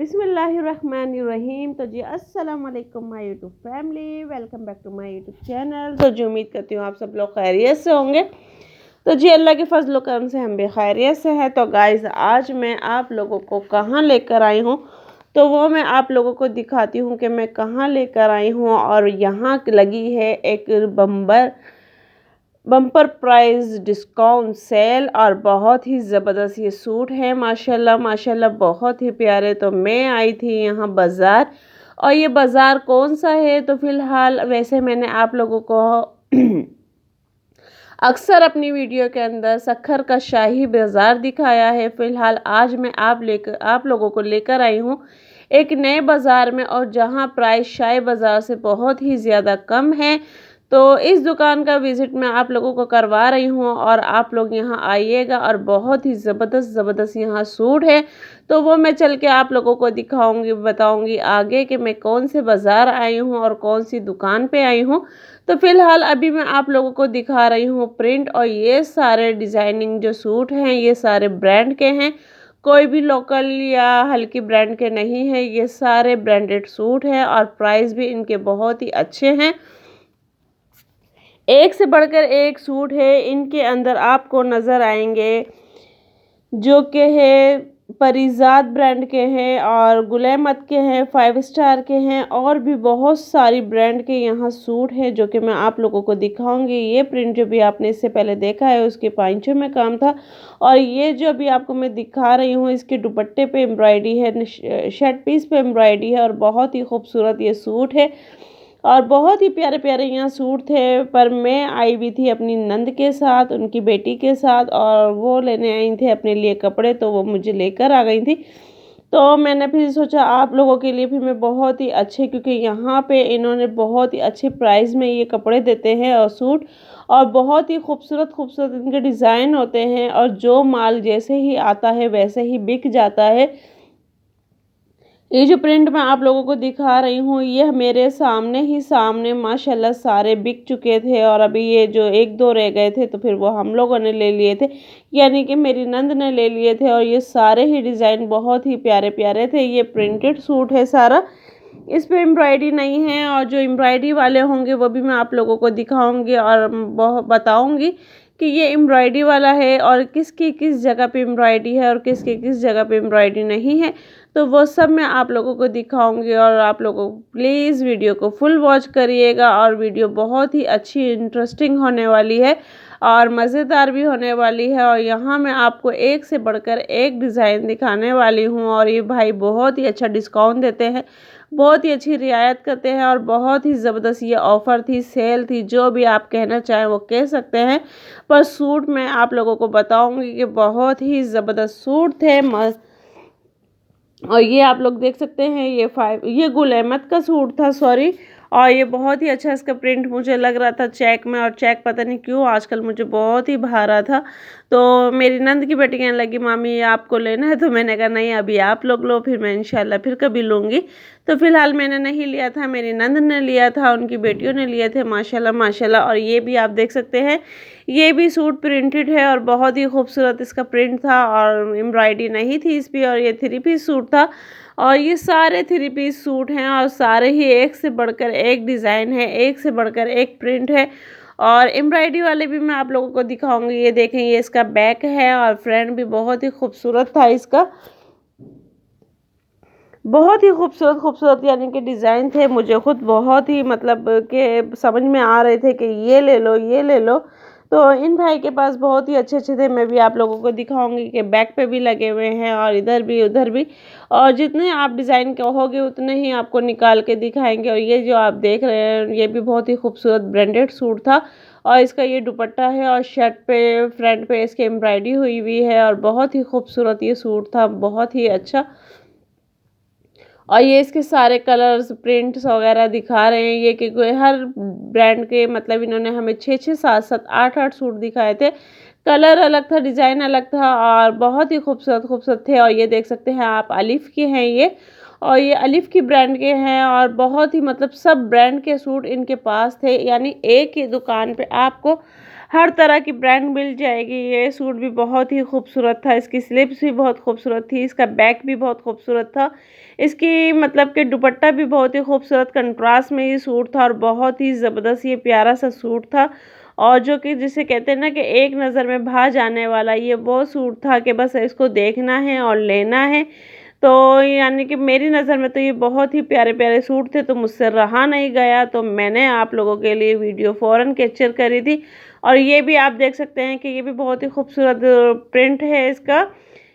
बिस्मिल्लाहिर्रहमानिर्रहीम। तो जी अस्सलाम वालेकुम my YouTube family, welcome back to my YouTube channel. तो जी उम्मीद करती हूँ आप सब लोग खैरियत से होंगे। तो जी अल्लाह के फजल करम से हम भी खैरियत से हैं। तो गाइस आज मैं आप लोगों को कहाँ लेकर आई हूँ तो वो मैं आप लोगों को दिखाती हूँ कि मैं कहाँ लेकर आई हूँ। और यहाँ लगी है एक बम्पर प्राइस डिस्काउंट सेल और बहुत ही ज़बरदस्त ये सूट है माशाल्लाह माशाल्लाह, बहुत ही प्यारे। तो मैं आई थी यहाँ बाज़ार, और ये बाज़ार कौन सा है तो फ़िलहाल वैसे मैंने आप लोगों को अक्सर अपनी वीडियो के अंदर सक्खर का शाही बाज़ार दिखाया है। फ़िलहाल आज मैं आप लोगों को लेकर आई हूँ एक नए बाज़ार में, और जहाँ प्राइस शाही बाज़ार से बहुत ही ज़्यादा कम है। तो इस दुकान का विज़िट मैं आप लोगों को करवा रही हूँ और आप लोग यहाँ आइएगा। और बहुत ही ज़बरदस्त यहाँ सूट है, तो वो मैं चल के आप लोगों को दिखाऊंगी, बताऊंगी आगे कि मैं कौन से बाज़ार आई हूँ और कौन सी दुकान पे आई हूँ। तो फ़िलहाल अभी मैं आप लोगों को दिखा रही हूँ प्रिंट, और ये सारे डिज़ाइनिंग जो सूट हैं ये सारे ब्रांड के हैं, कोई भी लोकल या हल्की ब्रांड के नहीं है। ये सारे ब्रांडेड सूट हैं और प्राइस भी इनके बहुत ही अच्छे हैं। एक से बढ़कर एक सूट है इनके अंदर आपको नज़र आएंगे, जो कि है परिजात ब्रांड के हैं और गुलेमत के हैं, 5 स्टार के हैं, और भी बहुत सारी ब्रांड के यहाँ सूट हैं जो कि मैं आप लोगों को दिखाऊंगी। ये प्रिंट जो भी आपने इससे पहले देखा है उसके पांचों में काम था, और ये जो अभी आपको मैं दिखा रही हूँ इसके दुपट्टे पे एम्ब्रॉयडरी है, शर्ट पीस पे एम्ब्रॉयडरी है, और बहुत ही खूबसूरत ये सूट है और बहुत ही प्यारे प्यारे यहाँ सूट थे। पर मैं आई हुई थी अपनी नंद के साथ, उनकी बेटी के साथ, और वो लेने आई थी अपने लिए कपड़े, तो वो मुझे लेकर आ गई थी। तो मैंने फिर सोचा आप लोगों के लिए भी मैं बहुत ही अच्छे, क्योंकि यहाँ पे इन्होंने बहुत ही अच्छे प्राइस में ये कपड़े देते हैं और सूट, और बहुत ही खूबसूरत खूबसूरत इनके डिज़ाइन होते हैं, और जो माल जैसे ही आता है वैसे ही बिक जाता है। ये जो प्रिंट मैं आप लोगों को दिखा रही हूँ ये मेरे सामने माशाल्लाह सारे बिक चुके थे, और अभी ये जो एक दो रह गए थे तो फिर वो हम लोगों ने ले लिए थे, यानी कि मेरी नंद ने ले लिए थे। और ये सारे ही डिज़ाइन बहुत ही प्यारे प्यारे थे। ये प्रिंटेड सूट है सारा, इस पे एम्ब्रॉयडरी नहीं है, और जो एम्ब्रॉयडरी वाले होंगे वो भी मैं आप लोगों को दिखाऊंगी और बताऊंगी कि ये एम्ब्रॉयडरी वाला है और किसकी किस जगह पे एम्ब्रॉयडरी है और किसकी किस जगह पे एम्ब्रॉयडरी नहीं है। तो वो सब मैं आप लोगों को दिखाऊंगी, और आप लोगों को प्लीज़ वीडियो को फुल वॉच करिएगा। और वीडियो बहुत ही अच्छी इंटरेस्टिंग होने वाली है और मज़ेदार भी होने वाली है। और यहाँ मैं आपको एक से बढ़कर एक डिज़ाइन दिखाने वाली हूँ, और ये भाई बहुत ही अच्छा डिस्काउंट देते हैं, बहुत ही अच्छी रियायत करते हैं, और बहुत ही ज़बरदस्त ये ऑफ़र थी, सेल थी, जो भी आप कहना चाहें वो कह सकते हैं। पर सूट मैं आप लोगों को बताऊंगी कि बहुत ही ज़बरदस्त सूट थे। और ये आप लोग देख सकते हैं ये गुल अहमद का सूट था, सॉरी। और ये बहुत ही अच्छा इसका प्रिंट मुझे लग रहा था चेक में, और चेक पता नहीं क्यों आजकल मुझे बहुत ही भा रहा था। तो मेरी नंद की बेटी कहने लगी मामी ये आपको लेना है, तो मैंने कहा नहीं अभी आप लोग लो, फिर मैं इंशाल्लाह फिर कभी लूँगी। तो फिलहाल मैंने नहीं लिया था, मेरी नंद ने लिया था, उनकी बेटियों ने लिए थे माशाल्लाह माशाल्लाह। और ये भी आप देख सकते हैं ये भी सूट प्रिंटेड है और बहुत ही खूबसूरत इसका प्रिंट था, और एम्ब्रॉयडरी नहीं थी इस पर, और ये 3 पीस सूट था। और ये सारे 3 पीस सूट हैं और सारे ही एक से बढ़कर एक डिज़ाइन है, एक से बढ़कर एक प्रिंट है। और एम्ब्रॉयडरी वाले भी मैं आप लोगों को दिखाऊंगी। ये देखें ये इसका बैक है, और फ्रंट भी बहुत ही खूबसूरत था इसका, बहुत ही खूबसूरत खूबसूरत यानी कि डिज़ाइन थे। मुझे खुद बहुत ही मतलब कि समझ में आ रहे थे कि ये ले लो ये ले लो। तो इन भाई के पास बहुत ही अच्छे अच्छे थे, मैं भी आप लोगों को दिखाऊंगी कि बैक पे भी लगे हुए हैं और इधर भी उधर भी, और जितने आप डिज़ाइन कहोगे उतने ही आपको निकाल के दिखाएंगे। और ये जो आप देख रहे हैं ये भी बहुत ही खूबसूरत ब्रांडेड सूट था, और इसका ये दुपट्टा है और शर्ट पे फ्रंट पे इसके एम्ब्रॉयडरी हुई हुई है, और बहुत ही खूबसूरत ये सूट था, बहुत ही अच्छा। और ये इसके सारे कलर्स प्रिंट्स वगैरह दिखा रहे हैं ये, कि हर ब्रांड के मतलब इन्होंने हमें 6-6 7-7 8-8 सूट दिखाए थे। कलर अलग था, डिज़ाइन अलग था, और बहुत ही खूबसूरत खूबसूरत थे। और ये देख सकते हैं आप अलिफ के हैं ये, और ये अलिफ की ब्रांड के हैं, और बहुत ही मतलब सब ब्रांड के सूट इनके पास थे, यानी एक ही दुकान पे आपको हर तरह की ब्रांड मिल जाएगी। ये सूट भी बहुत ही खूबसूरत था, इसकी स्लीव्स भी बहुत खूबसूरत थी, इसका बैक भी बहुत खूबसूरत था, इसकी मतलब कि दुपट्टा भी बहुत ही खूबसूरत कंट्रास्ट में ये सूट था और बहुत ही ज़बरदस्त ये प्यारा सा सूट था। और जो कि जिसे कहते हैं ना कि एक नज़र में भा जाने वाला, ये वो सूट था कि बस इसको देखना है और लेना है। तो यानी कि मेरी नज़र में तो ये बहुत ही प्यारे-प्यारे सूट थे, तो मुझसे रहा नहीं गया, तो मैंने आप लोगों के लिए वीडियो फ़ौरन कैप्चर करी थी। और ये भी आप देख सकते हैं कि ये भी बहुत ही खूबसूरत प्रिंट है इसका।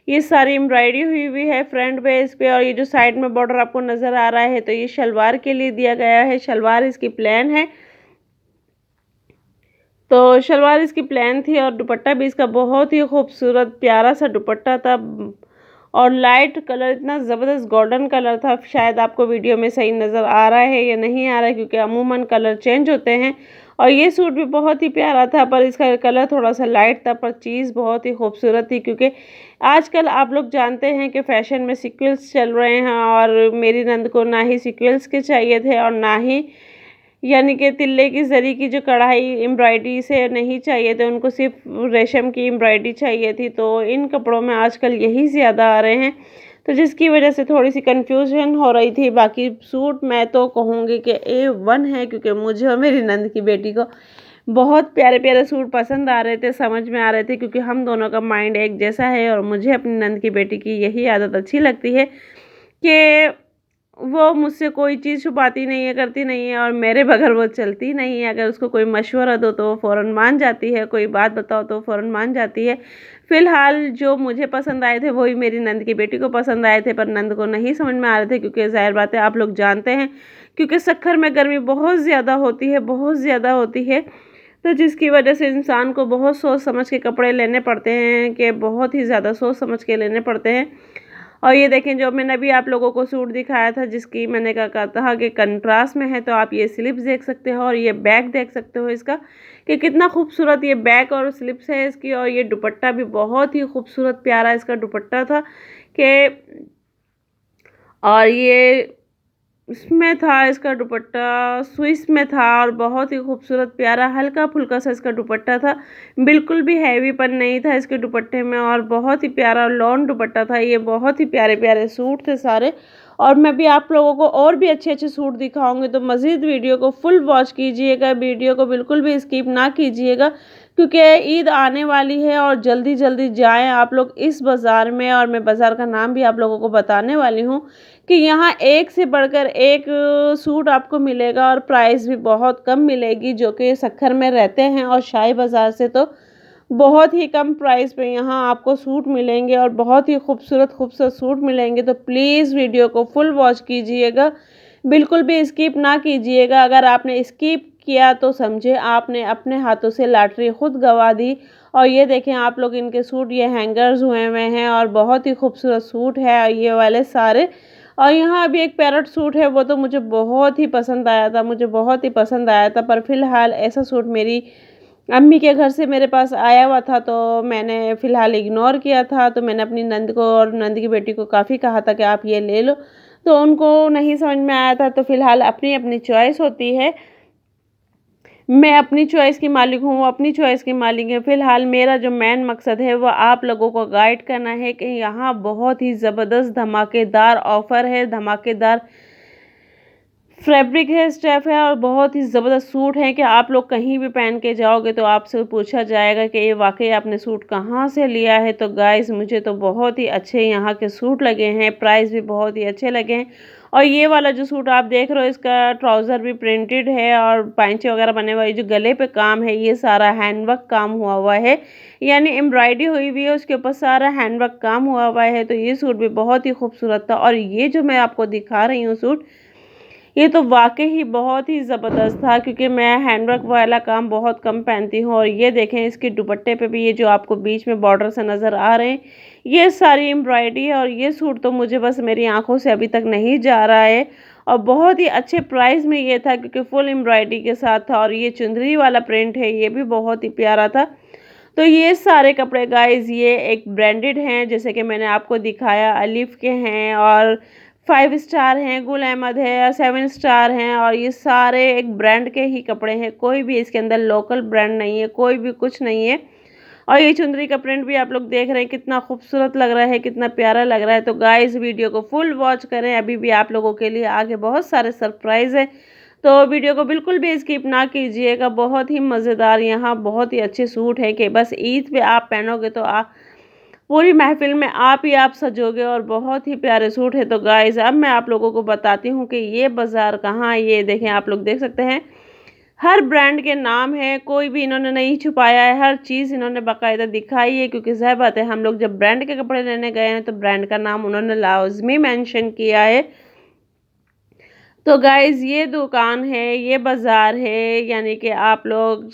ये सारी एम्ब्रॉयडरी हुई हुई है फ्रंट पेज पे और ये जो साइड में बॉर्डर आपको नज़र आ रहा है तो ये शलवार के लिए दिया गया है। शलवार इसकी प्लेन है, तो शलवार इसकी प्लेन थी और दुपट्टा भी इसका बहुत ही खूबसूरत प्यारा सा दुपट्टा था और लाइट कलर इतना ज़बरदस्त गोल्डन कलर था। शायद आपको वीडियो में सही नज़र आ रहा है या नहीं आ रहा है, क्योंकि अमूमन कलर चेंज होते हैं। और ये सूट भी बहुत ही प्यारा था, पर इसका कलर थोड़ा सा लाइट था, पर चीज़ बहुत ही खूबसूरत थी। क्योंकि आजकल आप लोग जानते हैं कि फ़ैशन में सीक्वेंस चल रहे हैं और मेरी नंद को ना ही सीक्वेंस के चाहिए थे और ना ही यानी कि तिल्ले की ज़री की जो कढ़ाई एम्ब्रॉयडरी से नहीं चाहिए थे, उनको सिर्फ रेशम की एम्ब्रॉयडरी चाहिए थी। तो इन कपड़ों में आजकल यही ज़्यादा आ रहे हैं, तो जिसकी वजह से थोड़ी सी कन्फ्यूजन हो रही थी। बाकी सूट मैं तो कहूँगी कि A1 है, क्योंकि मुझे और मेरी नंद की बेटी को बहुत प्यारे प्यारे सूट पसंद आ रहे थे, समझ में आ रहे थे, क्योंकि हम दोनों का माइंड एक जैसा है और मुझे अपनी नंद की बेटी की यही आदत अच्छी लगती है कि वो मुझसे कोई चीज़ छुपाती नहीं है, करती नहीं है और मेरे बगैर वो चलती नहीं है। अगर उसको कोई मशवरा दो तो वो फ़ौरन मान जाती है, कोई बात बताओ तो फ़ौरन मान जाती है। फ़िलहाल जो मुझे पसंद आए थे वही मेरी नंद की बेटी को पसंद आए थे, पर नंद को नहीं समझ में आ रहे थे, क्योंकि ज़ाहिर बात है आप लोग जानते हैं, क्योंकि सक्खर में गर्मी बहुत ज़्यादा होती है, बहुत ज़्यादा होती है। तो जिसकी वजह से इंसान को बहुत सोच समझ के कपड़े लेने पड़ते हैं, कि बहुत ही ज़्यादा सोच समझ के लेने पड़ते हैं। और ये देखें, जो मैंने अभी आप लोगों को सूट दिखाया था जिसकी मैंने कहा कि कंट्रास्ट में है, तो आप ये स्लिप्स देख सकते हो और ये बैक देख सकते हो इसका कि कितना खूबसूरत ये बैक और स्लिप्स है इसकी। और ये दुपट्टा भी बहुत ही खूबसूरत प्यारा इसका दुपट्टा था कि और ये इसमें था इसका दुपट्टा स्विस में था और बहुत ही खूबसूरत प्यारा हल्का फुल्का सा इसका दुपट्टा था, बिल्कुल भी हैवीपन नहीं था इसके दुपट्टे में और बहुत ही प्यारा लॉन दुपट्टा था। ये बहुत ही प्यारे प्यारे सूट थे सारे, और मैं भी आप लोगों को और भी अच्छे अच्छे सूट दिखाऊंगी, तो मज़ीद वीडियो को फुल वॉच कीजिएगा, वीडियो को बिल्कुल भी स्किप ना कीजिएगा, क्योंकि ईद आने वाली है और जल्दी जल्दी जाएं आप लोग इस बाज़ार में। और मैं बाज़ार का नाम भी आप लोगों को बताने वाली हूँ कि यहाँ एक से बढ़कर एक सूट आपको मिलेगा और प्राइस भी बहुत कम मिलेगी, जो कि सक्खर में रहते हैं और शाही बाज़ार से तो बहुत ही कम प्राइस पे यहाँ आपको सूट मिलेंगे और बहुत ही खूबसूरत खूबसूरत सूट मिलेंगे। तो प्लीज़ वीडियो को फुल वॉच कीजिएगा, बिल्कुल भी स्किप ना कीजिएगा। अगर आपने स्किप किया तो समझे आपने अपने हाथों से लॉटरी खुद गंवा दी। और ये देखें आप लोग, इनके सूट ये हैंगर्स हुए हुए हैं और बहुत ही खूबसूरत सूट है ये वाले सारे। और यहाँ अभी एक पैरट सूट है, वो तो मुझे बहुत ही पसंद आया था, मुझे बहुत ही पसंद आया था, पर फ़िलहाल ऐसा सूट मेरी अम्मी के घर से मेरे पास आया हुआ था, तो मैंने फ़िलहाल इग्नोर किया था। तो मैंने अपनी नंद को और नंद की बेटी को काफ़ी कहा था कि आप ये ले लो, तो उनको नहीं समझ में आया था। तो फ़िलहाल अपनी अपनी चॉइस होती है, मैं अपनी चॉइस की मालिक हूँ, वो अपनी चॉइस की मालिक है। फ़िलहाल मेरा जो मेन मकसद है वो आप लोगों को गाइड करना है कि यहाँ बहुत ही ज़बरदस्त धमाकेदार ऑफ़र है, धमाकेदार फैब्रिक है, स्टफ़ है और बहुत ही ज़बरदस्त सूट है कि आप लोग कहीं भी पहन के जाओगे तो आपसे पूछा जाएगा कि ये वाकई आपने सूट कहाँ से लिया है। तो गाइस मुझे तो बहुत ही अच्छे यहाँ के सूट लगे हैं, प्राइस भी बहुत ही अच्छे लगे हैं। और ये वाला जो सूट आप देख रहे हो इसका ट्राउज़र भी प्रिंटेड है और पाइंचे वगैरह बने हुए, जो गले पे काम है ये सारा हैंडवर्क काम हुआ हुआ है, यानी एम्ब्रॉयडरी हुई हुई है उसके ऊपर सारा हैंडवर्क काम हुआ हुआ है। तो ये सूट भी बहुत ही खूबसूरत था। और ये जो मैं आपको दिखा रही हूँ सूट, ये तो वाकई ही बहुत ही ज़बरदस्त था, क्योंकि मैं हैंडवर्क वाला काम बहुत कम पहनती हूँ। और ये देखें इसके दुपट्टे पे भी ये जो आपको बीच में बॉर्डर से नज़र आ रहे हैं ये सारी एम्ब्रॉयडरी है। और ये सूट तो मुझे बस मेरी आंखों से अभी तक नहीं जा रहा है और बहुत ही अच्छे प्राइस में ये था, क्योंकि फुल एम्ब्रॉयडरी के साथ था। और ये चुंदरी वाला प्रिंट है, ये भी बहुत ही प्यारा था। तो ये सारे कपड़े गाइस ये एक ब्रांडेड हैं, जैसे कि मैंने आपको दिखाया अलिफ के हैं और 5 स्टार हैं, गुल अहमद है, 7 स्टार हैं और ये सारे एक ब्रांड के ही कपड़े हैं। कोई भी इसके अंदर लोकल ब्रांड नहीं है, कोई भी कुछ नहीं है। और ये चुंदरी का प्रिंट भी आप लोग देख रहे हैं कितना खूबसूरत लग रहा है, कितना प्यारा लग रहा है। तो गाइस वीडियो को फुल वॉच करें, अभी भी आप लोगों के लिए आगे बहुत सारे सरप्राइज़ है, तो वीडियो को बिल्कुल भी स्किप ना कीजिएगा। बहुत ही मज़ेदार यहाँ बहुत ही अच्छे सूट हैं कि बस ईद पे आप पहनोगे तो आप पूरी महफिल में आप सजोगे और बहुत ही प्यारे सूट है। तो गाइस अब मैं आप लोगों को बताती हूँ कि ये बाज़ार कहाँ है। ये देखें, आप लोग देख सकते हैं हर ब्रांड के नाम है, कोई भी इन्होंने नहीं छुपाया है, हर चीज़ इन्होंने बाकायदा दिखाई है। क्योंकि ज़ाहिर बात है, हम लोग जब ब्रांड के कपड़े लेने गए हैं तो ब्रांड का नाम उन्होंने लाज़मी मेंशन किया है। तो गाइज़ ये दुकान है, ये बाज़ार है, यानी कि आप लोग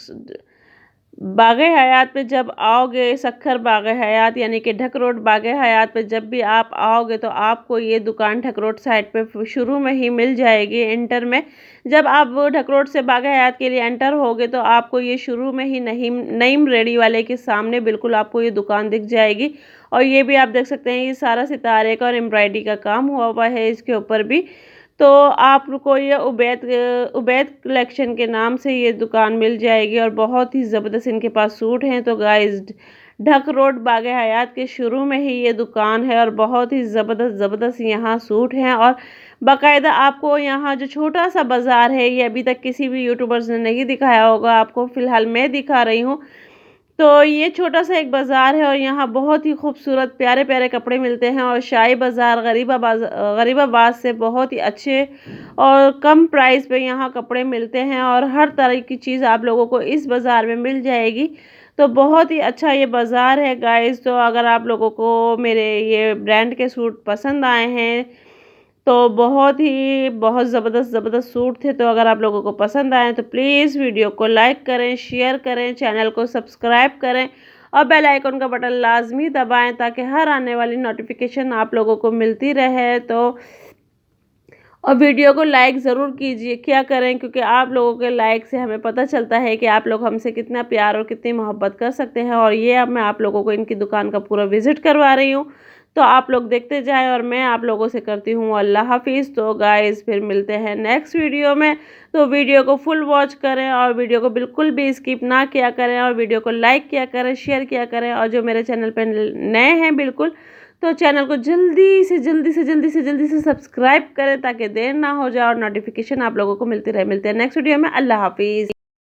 बागे हयात पे जब आओगे, सखर बागे हयात यानी कि ढक रोड बागे हयात पे जब भी आप आओगे तो आपको ये दुकान ढक रोड साइड पे शुरू में ही मिल जाएगी, एंटर में। जब आप ढक रोड से बागे हयात के लिए एंटर होगे तो आपको ये शुरू में ही नईम रेडी वाले के सामने बिल्कुल आपको ये दुकान दिख जाएगी। और ये भी आप देख सकते हैं, ये सारा सितारे का और एम्ब्रॉयडरी का काम हुआ है इसके ऊपर भी। तो आपको ये उबैद कलेक्शन के नाम से ये दुकान मिल जाएगी और बहुत ही ज़बरदस्त इनके पास सूट हैं। तो गाइस ढक रोड बागे हयात के शुरू में ही ये दुकान है और बहुत ही ज़बरदस्त यहाँ सूट हैं। और बाकायदा आपको यहाँ जो छोटा सा बाज़ार है, ये अभी तक किसी भी यूट्यूबर्स ने नहीं दिखाया होगा, आपको फ़िलहाल मैं दिखा रही हूँ। तो ये छोटा सा एक बाज़ार है और यहाँ बहुत ही खूबसूरत प्यारे प्यारे कपड़े मिलते हैं। और शाही बाज़ार गरीबाबाद से बहुत ही अच्छे और कम प्राइस पे यहाँ कपड़े मिलते हैं और हर तरह की चीज़ आप लोगों को इस बाज़ार में मिल जाएगी। तो बहुत ही अच्छा ये बाज़ार है गाइस। तो अगर आप लोगों को मेरे ये ब्रांड के सूट पसंद आए हैं तो बहुत ज़बरदस्त सूट थे। तो अगर आप लोगों को पसंद आए तो प्लीज़ वीडियो को लाइक करें, शेयर करें, चैनल को सब्सक्राइब करें और बेल आइकन का बटन लाजमी दबाएं ताकि हर आने वाली नोटिफिकेशन आप लोगों को मिलती रहे। तो और वीडियो को लाइक ज़रूर कीजिए, क्या करें, क्योंकि आप लोगों के लाइक से हमें पता चलता है कि आप लोग हमसे कितना प्यार और कितनी मोहब्बत कर सकते हैं। और ये अब मैं आप लोगों को इनकी दुकान का पूरा विज़िट करवा रही हूँ, तो आप लोग देखते जाएं और मैं आप लोगों से करती हूँ अल्लाह हाफिज़। तो गाइस फिर मिलते हैं नेक्स्ट वीडियो में। तो वीडियो को फुल वॉच करें और वीडियो को बिल्कुल भी स्किप ना किया करें और वीडियो को लाइक किया करें, शेयर किया करें। और जो मेरे चैनल पर नए हैं बिल्कुल, तो चैनल को जल्दी से सब्सक्राइब करें ताकि देर ना हो जाए और नोटिफिकेशन आप लोगों को मिलती रहे। मिलते हैं नेक्स्ट वीडियो में। अल्लाह हाफिज़।